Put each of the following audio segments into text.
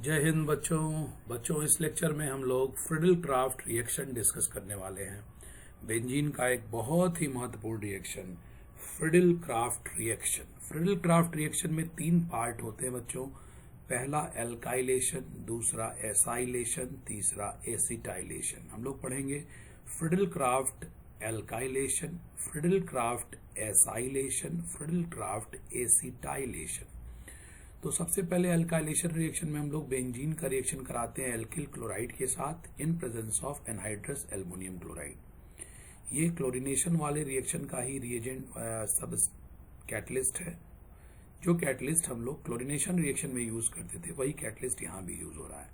जय हिंद बच्चों इस लेक्चर में हम लोग फ्रिडल क्राफ्ट रिएक्शन डिस्कस करने वाले हैं। बेंजीन का एक बहुत ही महत्वपूर्ण रिएक्शन फ्रिडल क्राफ्ट रिएक्शन में 3 पार्ट होते हैं बच्चों। पहला एल्काइलेशन, दूसरा एसाइलेशन, तीसरा एसिटाइलेशन। हम लोग पढ़ेंगे Friedel Crafts alkylation, Friedel Crafts acylation, Friedel Crafts acetylation. तो सबसे पहले एल्काइलेशन रिएक्शन में हम लोग बेंजीन का रिएक्शन कराते हैं एल्किल क्लोराइड के साथ in presence of anhydrous aluminium chloride. ये क्लोरीनेशन वाले रिएक्शन का ही रिएजेंट सब कैटलिस्ट है। जो कैटलिस्ट हम लोग क्लोरीनेशन रिएक्शन में यूज करते थे वही कैटलिस्ट यहाँ भी यूज हो रहा है।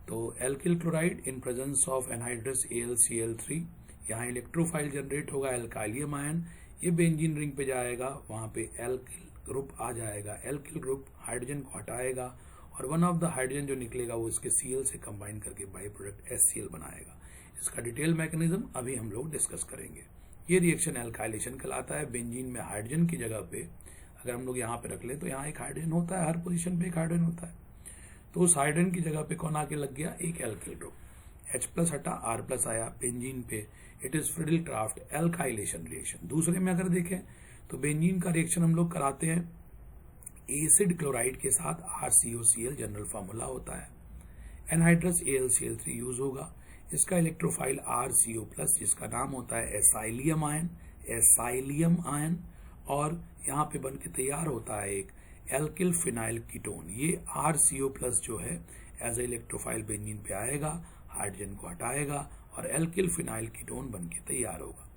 तो alkyl chloride in presence of anhydrous AlCl3, यहाँ इलेक्ट्रोफाइल जनरेट होगा एल्काइलियम आयन, ये बेंजीन रिंग पे जाएगा, वहां पे एल्किल ग्रुप आ जाएगा। एल्किल ग्रुप हाइड्रोजन को हटाएगा और वन ऑफ द हाइड्रोजन जो निकलेगा वो इसके Cl से कंबाइन करके बाई प्रोडक्ट HCl बनाएगा। इसका डिटेल मैकेनिज्म अभी हम लोग डिस्कस करेंगे। ये रिएक्शन एल्काइलेशन कहलाता है। बेंजीन में हाइड्रोजन की जगह पे अगर हम लोग यहाँ पे रख ले तो यहाँ एक हाइड्रोजन होता है, हर पोजीशन पे एक हाइड्रोजन होता है। तो उस हाइड्रोजन की जगह पे कौन आके लग गया? एक एल्किल ग्रुप। H+ हटा, R+ आया बेंजीन पे। It is Friedel Crafts alkylation reaction. दूसरे में अगर देखें तो बेंजीन का रिएक्शन हम लोग कराते हैं एसिड क्लोराइड के साथ RCOCl, जनरल फार्मूला होता है। एनहाइड्रस AlCl3 यूज होगा। इसका इलेक्ट्रोफाइल RCO+, जिसका नाम होता है एसाइलियम आयन, और यहाँ पे बन के तैयार होता है एक एल्किल फिनाइल कीटोन। ये RCO+ जो है एज ए इलेक्ट्रोफाइल बेंजीन पे आएगा, हाइड्रोजन को हटाएगा और एल्किल फिनाइल कीटोन बन के तैयार होगा।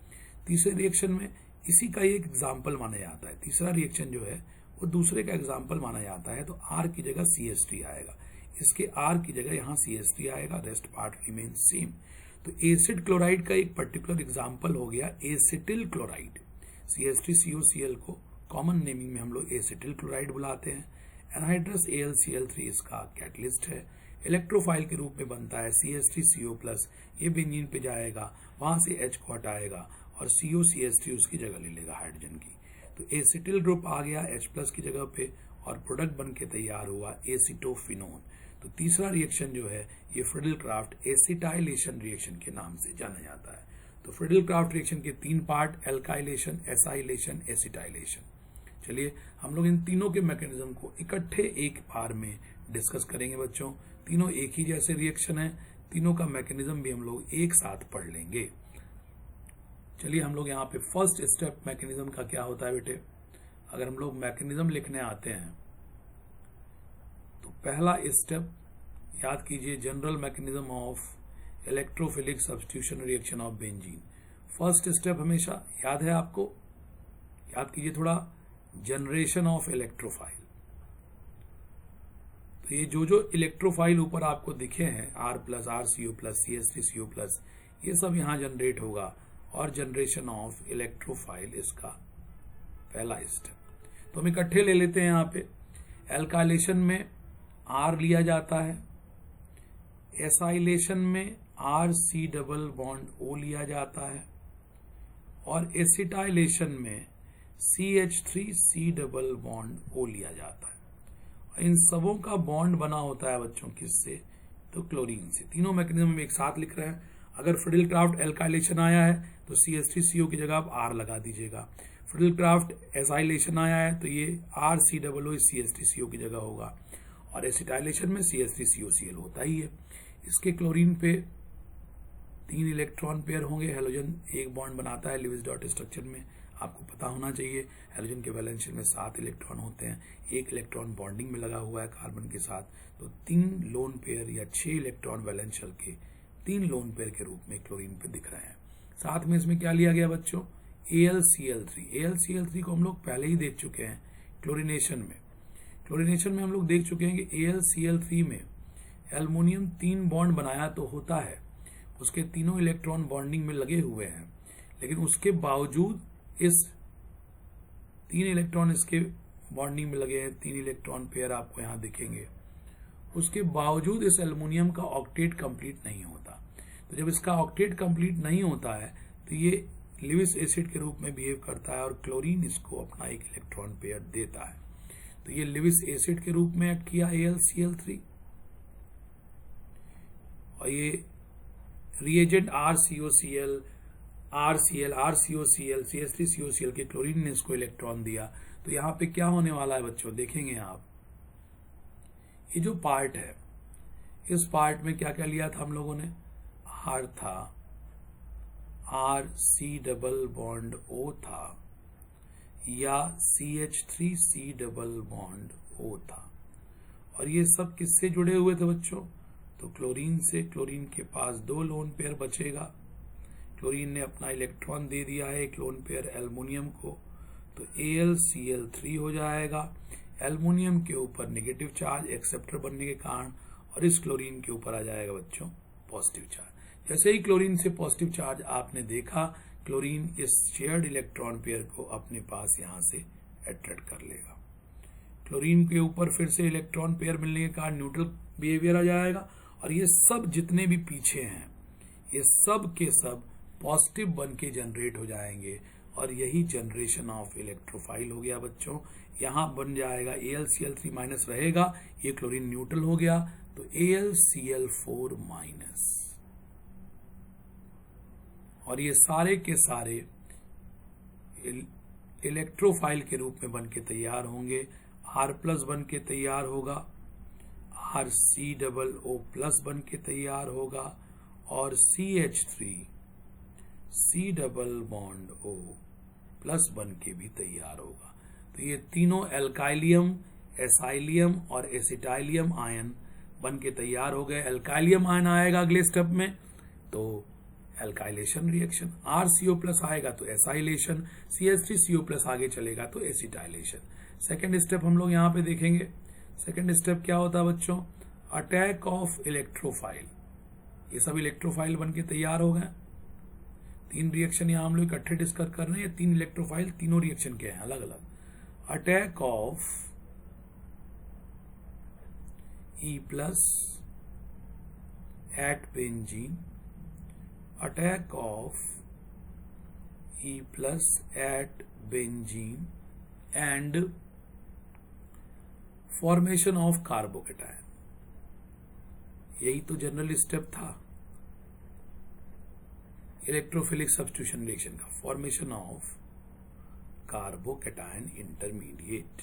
तीसरे रिएक्शन में इसी का एक एग्जाम्पल माना जाता है। तीसरा रिएक्शन जो है वो दूसरे का एग्जाम्पल माना जाता है। तो R की जगह CH3 आएगा, इसके R की जगह यहाँ CH3 आएगा, रेस्ट पार्ट रिमेन सेम। तो एसिड क्लोराइड का एक पर्टिकुलर एग्जाम्पल हो गया एसिटिल क्लोराइड। CH3COCl को कॉमन नेमिंग में हम लोग एसिटिल क्लोराइड बुलाते हैं। एनहाइड्रस AlCl3 इसका कैटलिस्ट है। इलेक्ट्रोफाइल के रूप में बनता है CH3CO+, ये बेंजीन पे जाएगा, वहां से H को हटाएगा और COCH3 उसकी जगह ले लेगा हाइड्रोजन की। तो एसिटिल ग्रुप आ गया H+ की जगह पे और प्रोडक्ट बन के तैयार हुआ एसिटोफिनोन। तो तीसरा रिएक्शन जो है ये फ्रिडल क्राफ्ट एसिटाइलेशन रिएक्शन के नाम से जाना जाता है। तो फ्रिडल क्राफ्ट रिएक्शन के 3 पार्ट, एल्काइलेशन, एसाइलेशन, एसिटाइलेशन। चलिए हम लोग इन तीनों के मैकेनिज्म को इकट्ठे एक बार में डिस्कस करेंगे बच्चों। तीनों एक ही जैसे रिएक्शन है, तीनों का मैकेनिज्म भी हम लोग एक साथ पढ़ लेंगे। चलिए हम लोग यहाँ पे फर्स्ट स्टेप मैकेनिज्म का क्या होता है बेटे। अगर हम लोग मैकेनिज्म लिखने आते हैं तो पहला स्टेप याद कीजिए, general mechanism of electrophilic substitution reaction of benzene. First step हमेशा याद है आपको, याद कीजिए थोड़ा, जनरेशन ऑफ इलेक्ट्रोफाइल। तो ये जो इलेक्ट्रोफाइल ऊपर आपको दिखे हैं R+, RCO+, CH3CO+, ये सब यहाँ जनरेट होगा और जनरेशन ऑफ इलेक्ट्रोफाइल इसका पहला स्टेप। तो हम इकट्ठे ले लेते हैं। यहाँ पे एल्काइलेशन में R लिया जाता है, एसाइलेशन में RC+O लिया जाता है और एसिटाइलेशन में CH3C+O लिया जाता है। इन सबों का बॉन्ड बना होता है बच्चों किससे? तो क्लोरीन से। तीनों मैकेनिज्म में एक साथ लिख रहे हैं। अगर फ्रिडल क्राफ्ट एल्काइलेशन आया है तो CH3CO की जगह आप R लगा दीजिएगा। फ्रिडल क्राफ्ट एसाइलेशन आया है तो ये RC+O CH3CO की जगह होगा और एसिटाइलेशन में CH3COCl होता ही है। इसके क्लोरीन पे 3 इलेक्ट्रॉन पेयर होंगे। हेलोजन एक बॉन्ड बनाता है लिविस डॉट स्ट्रक्चर में, आपको पता होना चाहिए। हेलोजन के वैलेंस शेल में 7 इलेक्ट्रॉन होते हैं, 1 इलेक्ट्रॉन बॉन्डिंग में लगा हुआ है कार्बन के साथ। तो 3 लोन पेयर या 6 इलेक्ट्रॉन वैलेंस शेल के 3 लोन पेयर के रूप में क्लोरीन पे दिख रहे हैं। साथ में इसमें क्या लिया गया बच्चों? AlCl3 को हम लोग पहले ही देख चुके हैं क्लोरीनेशन में हम लोग देख चुके हैं कि AlCl3 में एल्युमिनियम 3 बॉन्ड बनाया तो होता है, उसके तीनों इलेक्ट्रॉन बॉन्डिंग में लगे हुए हैं, लेकिन उसके बावजूद इस 3 इलेक्ट्रॉन इसके बॉन्डिंग में लगे हैं, 3 इलेक्ट्रॉन पेयर आपको यहाँ दिखेंगे। उसके बावजूद इस एल्युमिनियम का ऑक्टेट कंप्लीट नहीं होता। तो जब इसका ऑक्टेट कंप्लीट नहीं होता है तो ये लिविस एसिड के रूप में बिहेव करता है और क्लोरीन इसको अपना एक इलेक्ट्रॉन पेयर देता है। तो ये लिविस एसिड के रूप में एक्ट किया AlCl3 और ये reagent RCOCl, RCl, RCOCl, CH3COCl के क्लोरीन ने इसको इलेक्ट्रॉन दिया। तो यहाँ पे क्या होने वाला है बच्चों, देखेंगे आप, ये जो पार्ट है, इस पार्ट में क्या क्या लिया था हम लोगों ने, R था, RC डबल बॉन्ड O था, या CH3C डबल बॉन्ड O था। और ये सब किससे जुड़े हुए थे बच्चों, तो क्लोरीन से। क्लोरीन के पास 2 लोन पेयर बचेगा, क्लोरीन ने अपना इलेक्ट्रॉन दे दिया है एक लोन पेयर एल्युमिनियम को, तो AlCl3 हो जाएगा। एल्युमिनियम के ऊपर नेगेटिव चार्ज एक्सेप्टर बनने के कारण, और इस क्लोरीन के ऊपर आ जाएगा बच्चों पॉजिटिव चार्ज। जैसे ही क्लोरीन से पॉजिटिव चार्ज आपने देखा, क्लोरीन इस शेयर्ड इलेक्ट्रॉन पेयर को अपने पास यहां से अट्रैक्ट कर लेगा। क्लोरीन के ऊपर फिर से इलेक्ट्रॉन पेयर मिलने के कारण न्यूट्रल बिहेवियर आ जाएगा, और ये सब जितने भी पीछे हैं, ये सब के सब पॉजिटिव बन के जनरेट हो जाएंगे, और यही जनरेशन ऑफ इलेक्ट्रोफाइल हो गया बच्चों। यहां बन जाएगा AlCl3 माइनस रहेगा, ये क्लोरीन न्यूट्रल हो गया, तो AlCl4 माइनस, और ये सारे के सारे इलेक्ट्रोफाइल के रूप में बन के तैयार होंगे। R प्लस बन के तैयार होगा, RC डबल O प्लस बन के तैयार होगा, और CH3 C double bond O plus बन के भी तैयार होगा। तो ये तीनों एल्काइलियम, एसाइलियम और एसिटाइलियम आयन बन के तैयार हो गए। एल्काइलियम आयन आएगा अगले स्टेप में तो एल्काइलेशन रिएक्शन, RCO प्लस आएगा तो एसाइलेशन, CH3CO प्लस आगे चलेगा तो एसिटाइलेशन। सेकेंड स्टेप हम लोग यहाँ पे देखेंगे। सेकेंड स्टेप क्या होता है बच्चों, अटैक ऑफ इलेक्ट्रोफाइल। ये सब इलेक्ट्रोफाइल बन के तैयार हो गए। 3 रिएक्शन यहाँ हम लोग इकट्ठे डिस्कस कर रहे हैं। 3 इलेक्ट्रोफाइल, तीनों रिएक्शन के हैं अलग अलग। Attack of E plus at benzene, अटैक of E plus at benzene and formation of carbocation. यही तो जनरल स्टेप था इलेक्ट्रोफिलिक सब्स्टिट्यूशन रिएक्शन का, formation of carbocation intermediate,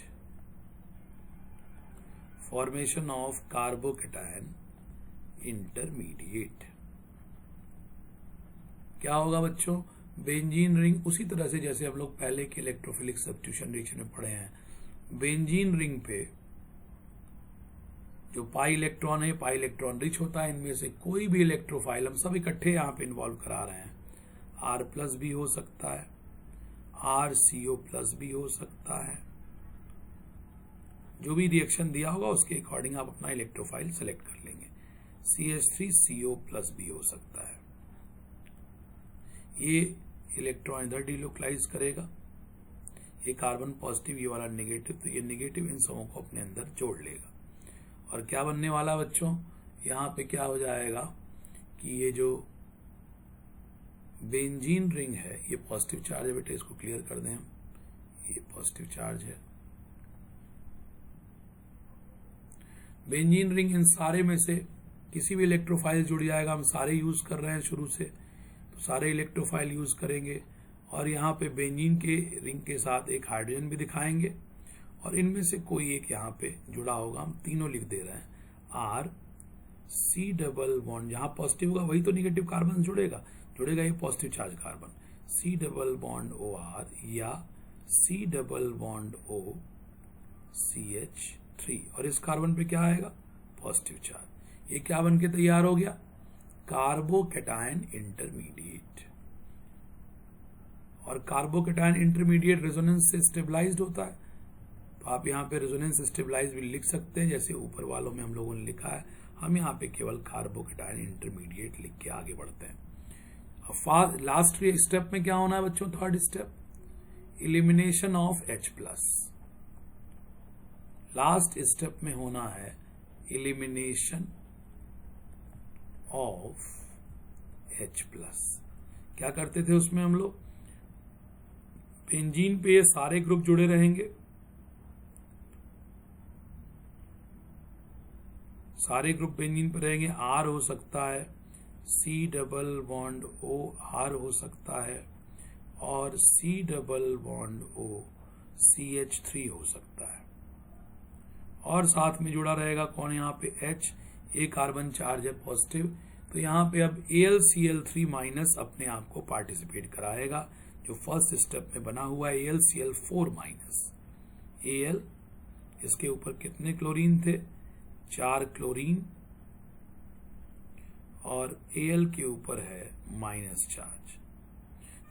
formation of carbocation intermediate. क्या होगा बच्चों, बेंजीन रिंग, उसी तरह से जैसे हम लोग पहले के इलेक्ट्रोफिलिक सब्स्टिट्यूशन रिएक्शन में पढ़े हैं, बेंजीन रिंग पे जो पाई इलेक्ट्रॉन है, पाई इलेक्ट्रॉन रिच होता है, इनमें से कोई भी इलेक्ट्रोफाइल हम सब इकट्ठे यहाँ पे इन्वॉल्व करा रहे हैं। R प्लस भी हो सकता है, RCO प्लस भी हो सकता है, जो भी रिएक्शन दिया होगा उसके अकॉर्डिंग आप अपना इलेक्ट्रोफाइल सेलेक्ट कर लेंगे। CH3CO प्लस भी हो सकता है। ये इलेक्ट्रॉन इधर डिलोकलाइज करेगा, ये कार्बन पॉजिटिव, ये वाला नेगेटिव, तो ये नेगेटिव इन सबों को अपने अंदर जोड़ लेगा। और क्या बनने वाला बच्चों, यहाँ पे क्या हो जाएगा कि ये जो बेंजीन रिंग है ये पॉजिटिव चार्ज है, बेटे इसको क्लियर कर दें हम, ये पॉजिटिव चार्ज है। बेंजीन रिंग इन सारे में से किसी भी इलेक्ट्रोफाइल जुड़ जाएगा। हम सारे यूज कर रहे हैं शुरू से, तो सारे इलेक्ट्रोफाइल यूज करेंगे। और यहाँ पे बेंजीन के रिंग के साथ एक हाइड्रोजन भी दिखाएंगे, और इनमें से कोई एक यहाँ पे जुड़ा होगा, हम तीनों लिख दे रहे हैं। R C डबल बॉन्ड, जहां पॉजिटिव होगा वही तो नेगेटिव कार्बन जुड़ेगा ये positive charge carbon, C double bond OR या C double bond O CH3, और इस कार्बन पे क्या आएगा, पॉजिटिव चार्ज। ये क्या बन के तैयार हो गया, कार्बोकेटायन इंटरमीडिएट। और कार्बोकेटायन इंटरमीडिएट रेजोनेंस से स्टेबलाइज्ड होता है, तो आप यहाँ पे रेजोनेंस स्टेबलाइज भी लिख सकते हैं, जैसे ऊपर वालों में हम लोगों ने लिखा है। हम यहाँ पे केवल कार्बोकेटायन इंटरमीडिएट लिख के आगे बढ़ते हैं। अब लास्ट स्टेप में क्या होना है बच्चों, third step, elimination of H plus. Last step में होना है इलिमिनेशन ऑफ H प्लस। क्या करते थे उसमें हम लोग, बेंजीन पे ये सारे ग्रुप जुड़े रहेंगे, सारे ग्रुप बेंजीन पर रहेंगे। R हो सकता है, C double bond O R हो सकता है, और C double bond O CH3 हो सकता है। और साथ में जुड़ा रहेगा कौन यहाँ पे H, एक कार्बन चार्ज है पॉजिटिव, तो यहाँ पे अब AlCl3 माइनस अपने आप को पार्टिसिपेट कराएगा, जो फर्स्ट स्टेप में बना हुआ है AlCl4 माइनस। Al इसके ऊपर कितने क्लोरीन थे, 4 क्लोरीन, और Al के ऊपर है माइनस चार्ज।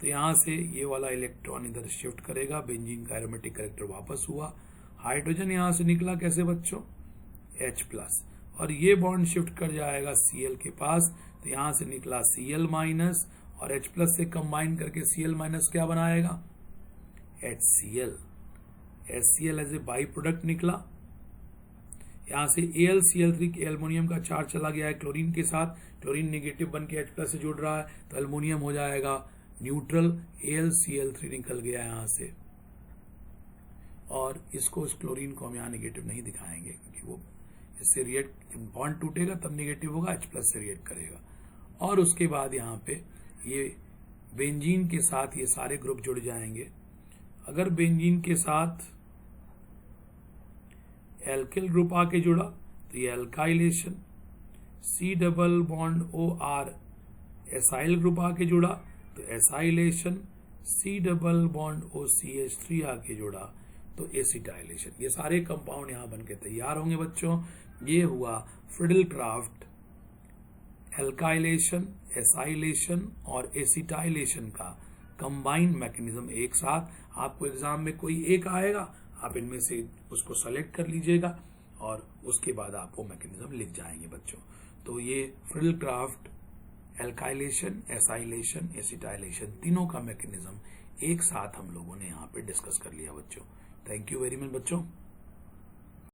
तो यहां से ये वाला इलेक्ट्रॉन इधर शिफ्ट करेगा, बेंजीन का एरोमेटिक कैरेक्टर वापस हुआ। हाइड्रोजन यहां से निकला कैसे बच्चों, H+, और ये बॉन्ड शिफ्ट कर जाएगा Cl के पास, तो यहां से निकला Cl माइनस, और H+ से कंबाइन करके Cl माइनस क्या बनाएगा, HCl। HCl as a by product निकला। यहां से AlCl3 के एल्युमिनियम का चार्ज चला गया है क्लोरीन के साथ, क्लोरीन नेगेटिव बन के H+ से जुड़ रहा है, तो एल्युमिनियम हो जाएगा न्यूट्रल, AlCl3 निकल गया यहां से। और इसको, इस क्लोरीन को हम यहाँ नेगेटिव नहीं दिखाएंगे, क्योंकि वो इससे रिएक्ट, बॉन्ड टूटेगा तब नेगेटिव होगा, H+ से रिएक्ट करेगा। और उसके बाद यहाँ पे ये बेंजीन के साथ ये सारे ग्रुप जुड़ जाएंगे। अगर बेंजीन के साथ एल्किल ग्रुप आके जुड़ा तो ये alkylation, C double bond OR acyl group आके जुड़ा तो acylation, C double bond OCH3 आके जुड़ा तो एसिटाइलेशन। ये सारे कंपाउंड यहां बनके तैयार होंगे बच्चों। ये हुआ फ्रिडल क्राफ्ट एल्काइलेशन, एसाइलेशन और एसिटाइलेशन का कंबाइंड मैकेनिज्म एक साथ। आपको एग्जाम में कोई एक आएगा, आप इनमें से उसको सेलेक्ट कर लीजिएगा और उसके बाद आप वो मैकेनिज्म लिख जाएंगे बच्चों। तो ये Friedel Crafts alkylation, acylation, acetylation तीनों का मैकेनिज्म एक साथ हम लोगों ने यहाँ पे डिस्कस कर लिया बच्चों। थैंक यू वेरी मच बच्चों।